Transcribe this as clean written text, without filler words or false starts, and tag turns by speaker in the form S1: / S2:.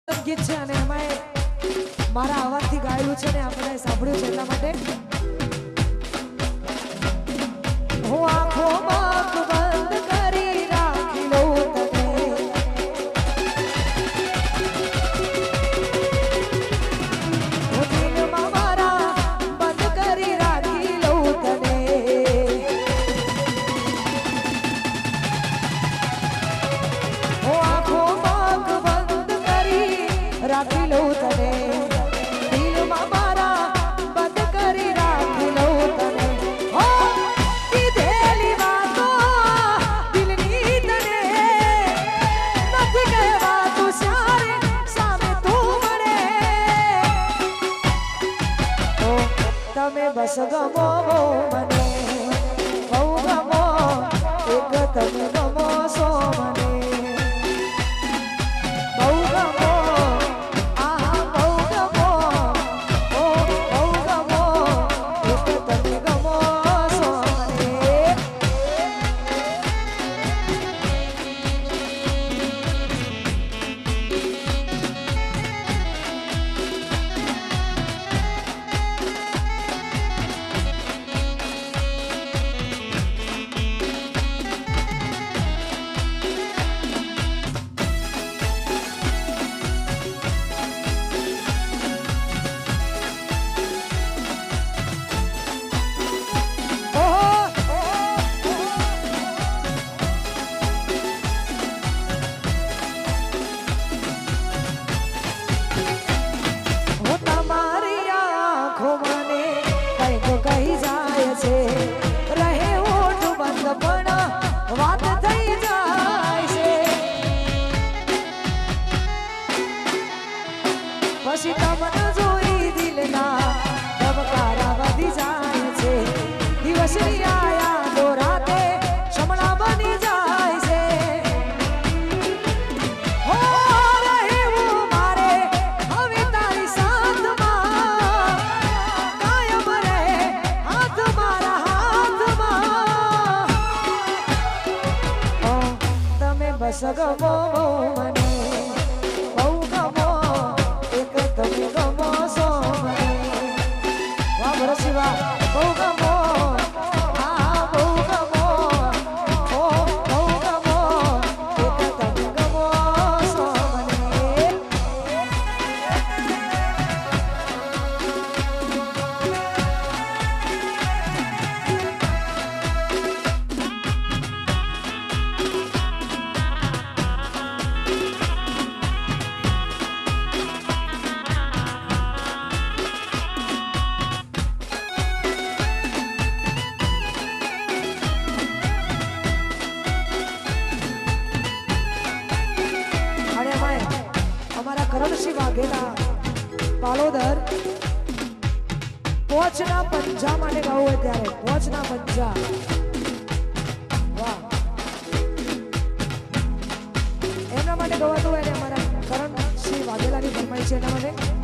S1: ગીત છે અને એમાં મારા અવાજથી ગાયેલું છે ને આપણે સાંભળ્યું છે એટલા માટે હું આંખોમાં આંખ બંધ કરી રાખી લઉં તને હું દિલમાં મારા બંધ કરી રાખી લઉં તને હું આંખોમાં આંખ બંધ કરી રાખી લઉં તને દિલમાં મારા બંધ કરી રાખી લઉં તને હો કીધેલી વાતો દિલની તને નથી કહેવાતું સારે સામે તું મળે ઓ તમે બસ ગમો મને બહુ ગમો એક તમે ગમો સો મને વાત થઈ જાય છે પછી તમને જોઈ દિલના ધબકારા વધી જાય છે દિવસની આયા તો રાતે શમણા બની જાય છે હો રહેવું મારે હવે તારી સાથમાં કાયમ રહે હાથ મારા હાથમાં બસ ગમો મને બહુ ગમો એક તમે ગમો સો મને વાહ ભરતસિંહ વાહ બહુ ગમો આ બહુ ગમો ઓ બહુ ગમો એક તમે ગમો સો મને કરણસિંહ વાઘેલા પાલોદર પોચના પંજા માટે ગાવું હોય ત્યારે પોચના પંજા વાહ એમના માટે ગવાતું હોય ને અમારા કરણસિંહ વાઘેલાની ફરમાઈ છે એના માટે